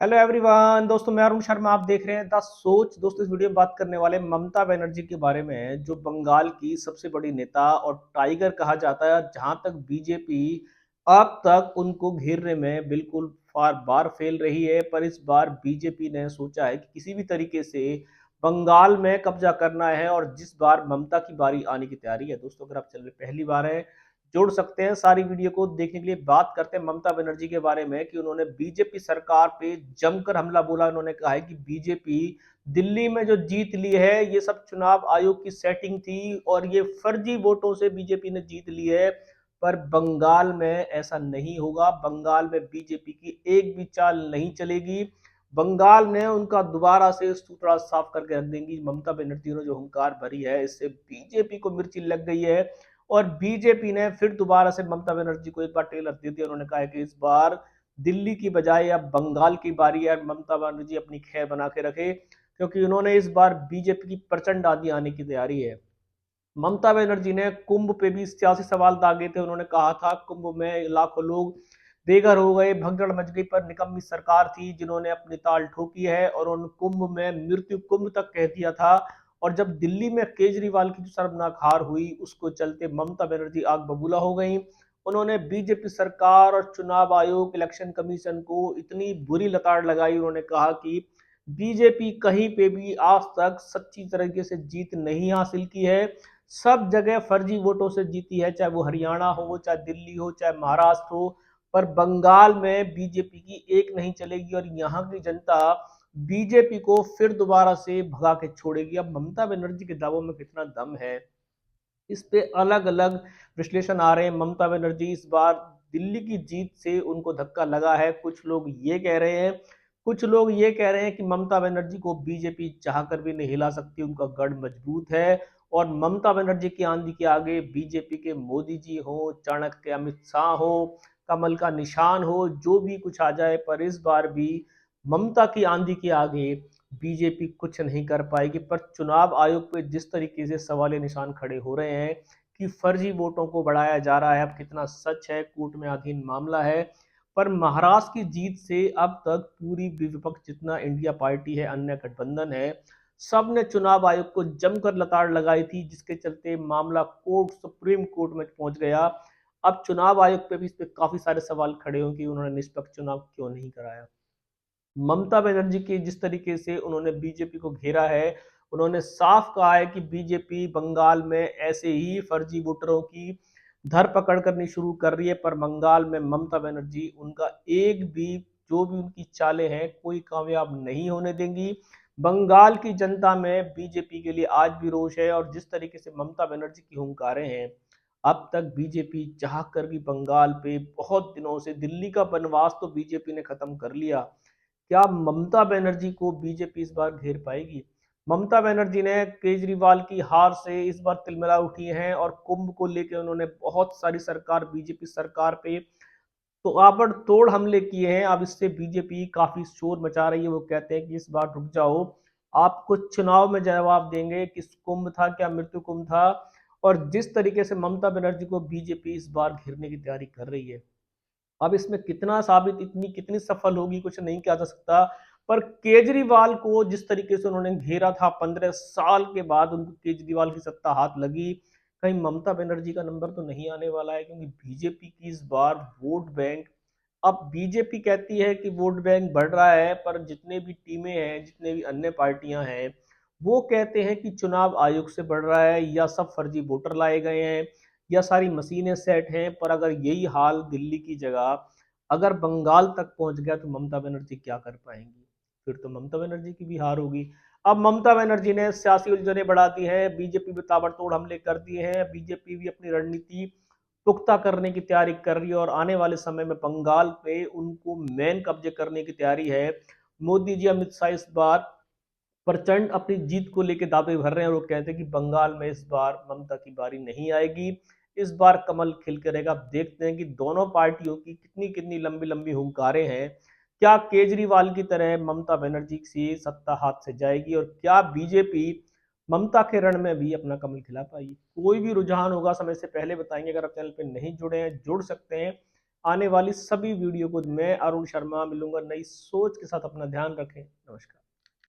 Hello everyone दोस्तों, मैं अरुण शर्मा। आप देख रहे हैं द सोच। दोस्तों, इस वीडियो में बात करने वाले ममता बनर्जी के बारे में है, जो बंगाल की सबसे बड़ी नेता और टाइगर कहा जाता है। जहां तक बीजेपी अब तक उनको घेरने में बिल्कुल बार बार फेल रही है, पर इस बार बीजेपी ने सोचा है कि किसी भी तरीके से बंगाल में कब्जा करना है और जिस बार ममता की बारी आने की तैयारी है। दोस्तों, अगर आप चैनल पे पहली बार है, जोड़ सकते हैं। सारी वीडियो को देखने के लिए बात करते हैं ममता बनर्जी के बारे में कि उन्होंने बीजेपी सरकार पे जमकर हमला बोला। उन्होंने कहा है कि बीजेपी दिल्ली में जो जीत ली है, ये सब चुनाव आयोग की सेटिंग थी और ये फर्जी वोटों से बीजेपी ने जीत ली है। पर बंगाल में ऐसा नहीं होगा। बंगाल में बीजेपी की एक भी चाल नहीं चलेगी। बंगाल ने उनका दोबारा से सूतड़ा साफ करके रख देंगी। ममता बनर्जी ने जो हुंकार भरी है, इससे बीजेपी को मिर्ची लग गई है और बीजेपी ने फिर दोबारा से ममता बनर्जी को एक बार टेलर दे दिया। उन्होंने कहा है कि इस बार दिल्ली की बजाय अब बंगाल की बारी है। ममता बनर्जी अपनी खैर बना के रखे, क्योंकि उन्होंने इस बार बीजेपी की प्रचंड आंधी आने की तैयारी है। ममता बनर्जी ने कुंभ पे भी सियासी सवाल दागे थे। उन्होंने कहा था कुंभ में लाखों लोग बेघर हो गए, भगदड़ मच गई, पर निकम्मी सरकार थी जिन्होंने अपनी ताल ठोकी है और उन कुंभ में मृत्यु कुंभ तक कह दिया था। और जब दिल्ली में केजरीवाल की जो शर्मनाक हार हुई, उसको चलते ममता बनर्जी आग बबूला हो गई। उन्होंने बीजेपी सरकार और चुनाव आयोग, इलेक्शन कमीशन को इतनी बुरी लताड़ लगाई। उन्होंने कहा कि बीजेपी कहीं पे भी आज तक सच्ची तरीके से जीत नहीं हासिल की है। सब जगह फर्जी वोटों से जीती है, चाहे वो हरियाणा हो, चाहे दिल्ली हो, चाहे महाराष्ट्र हो। पर बंगाल में बीजेपी की एक नहीं चलेगी और यहाँ की जनता बीजेपी को फिर दोबारा से भगा के छोड़ेगी। अब ममता बनर्जी के दावों में कितना दम है, इस पे अलग अलग विश्लेषण आ रहे हैं। ममता बनर्जी इस बार दिल्ली की जीत से उनको धक्का लगा है। कुछ लोग ये कह रहे हैं, कुछ लोग ये कह रहे हैं कि ममता बनर्जी को बीजेपी चाहकर भी नहीं हिला सकती, उनका गढ़ मजबूत है। और ममता बनर्जी की आंधी के आगे बीजेपी के मोदी जी हो, चाणक्य अमित शाह हो, कमल का निशान हो, जो भी कुछ आ जाए, पर इस बार भी ममता की आंधी के आगे बीजेपी कुछ नहीं कर पाएगी। पर चुनाव आयोग पे जिस तरीके से सवाल निशान खड़े हो रहे हैं कि फर्जी वोटों को बढ़ाया जा रहा है, अब कितना सच है, कोर्ट में अधीन मामला है। पर महाराष्ट्र की जीत से अब तक पूरी विपक्ष, जितना इंडिया पार्टी है, अन्य गठबंधन है, सब ने चुनाव आयोग को जमकर लताड़ लगाई थी, जिसके चलते मामला कोर्ट, सुप्रीम कोर्ट में पहुंच गया। अब चुनाव आयोग पे भी इस पे काफी सारे सवाल खड़े हों कि उन्होंने निष्पक्ष चुनाव क्यों नहीं कराया। ममता बनर्जी की जिस तरीके से उन्होंने बीजेपी को घेरा है, उन्होंने साफ कहा है कि बीजेपी बंगाल में ऐसे ही फर्जी वोटरों की धरपकड़ करनी शुरू कर रही है। पर बंगाल में ममता बनर्जी उनका एक भी, जो भी उनकी चालें हैं, कोई कामयाब नहीं होने देंगी। बंगाल की जनता में बीजेपी के लिए आज भी रोष है और जिस तरीके से ममता बनर्जी की हुंकारें हैं, अब तक बीजेपी चाह कर भी बंगाल पे बहुत दिनों से, दिल्ली का बनवास तो बीजेपी ने खत्म कर लिया, क्या ममता बनर्जी को बीजेपी इस बार घेर पाएगी? ममता बनर्जी ने केजरीवाल की हार से इस बार तिलमिला उठी हैं और कुंभ को लेकर उन्होंने बहुत सारी सरकार, बीजेपी सरकार पे तो आबड़तोड़ हमले किए हैं। अब इससे बीजेपी काफी शोर मचा रही है। वो कहते हैं कि इस बार रुक जाओ, आपको चुनाव में जवाब देंगे कि कुंभ था क्या मृत्यु कुंभ था। और जिस तरीके से ममता बनर्जी को बीजेपी इस बार घेरने की तैयारी कर रही है, अब इसमें कितना साबित, इतनी कितनी सफल होगी, कुछ नहीं कहा जा सकता। पर केजरीवाल को जिस तरीके से उन्होंने घेरा था, 15 साल के बाद उनको केजरीवाल की सत्ता हाथ लगी, कहीं ममता बनर्जी का नंबर तो नहीं आने वाला है। क्योंकि बीजेपी की इस बार वोट बैंक, अब बीजेपी कहती है कि वोट बैंक बढ़ रहा है, पर जितने भी टीमें हैं, जितने भी अन्य पार्टियां हैं, वो कहते हैं कि चुनाव आयोग से बढ़ रहा है, या सब फर्जी वोटर लाए गए हैं, या सारी मशीनें सेट हैं। पर अगर यही हाल दिल्ली की जगह अगर बंगाल तक पहुंच गया, तो ममता बनर्जी क्या कर पाएंगी? फिर तो ममता बनर्जी की भी हार होगी। अब ममता बनर्जी ने सियासी उलझने बढ़ा दी है, बीजेपी भी ताबड़तोड़ हमले कर दिए हैं, बीजेपी भी अपनी रणनीति पुख्ता करने की तैयारी कर रही है और आने वाले समय में बंगाल पे उनको मेन कब्जे करने की तैयारी है। मोदी जी, अमित शाह इस बार प्रचंड अपनी जीत को लेकर दावे भर रहे हैं और वो कहते हैं कि बंगाल में इस बार ममता की बारी नहीं आएगी, इस बार कमल खिल कर रहेगा। अब देखते हैं कि दोनों पार्टियों की कितनी कितनी लंबी लंबी हुंकारें हैं। क्या केजरीवाल की तरह ममता बनर्जी से सत्ता हाथ से जाएगी और क्या बीजेपी ममता के रण में भी अपना कमल खिला पाएगी? कोई भी रुझान होगा समय से पहले बताएंगे। अगर आप चैनल पे नहीं जुड़े हैं, जुड़ सकते हैं। आने वाली सभी वीडियो को मैं अरुण शर्मा मिलूंगा नई सोच के साथ। अपना ध्यान रखें। नमस्कार।